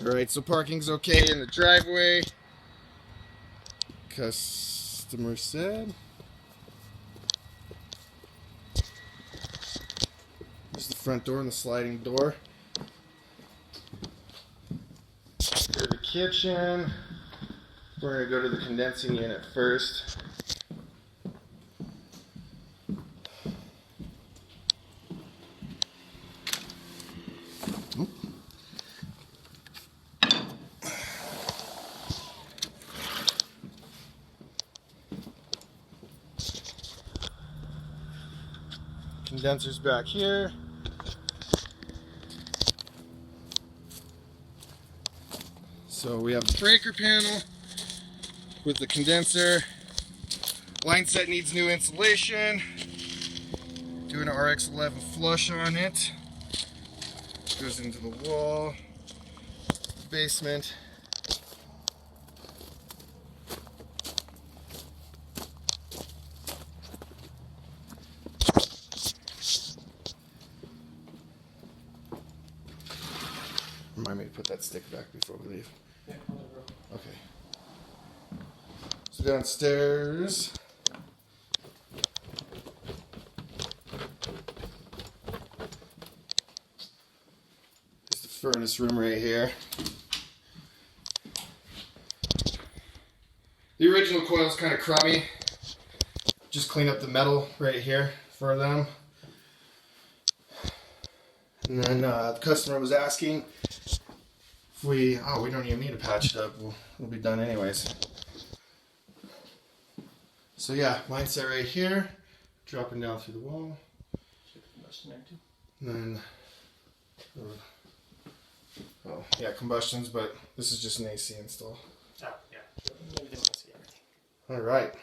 Alright, so parking's okay in the driveway. Customer said. There's the front door and the sliding door. Go to the kitchen. We're going to go to the condensing unit first. Condenser's back here. So we have the breaker panel with the condenser. Line set needs new insulation. Doing an RX11 flush on it. Goes into the wall. Basement. Remind me to put that stick back before we leave. Yeah, okay. So downstairs. There's the furnace room right here. The original coil's kind of crummy. Just clean up the metal right here for them. And then the customer was asking if we don't even need to patch it up. We'll be done anyways. So yeah, line set right here, dropping down through the wall. Combustion there too. And then, yeah, combustions, but this is just an AC install. Oh, yeah. Maybe they want to see everything. All right.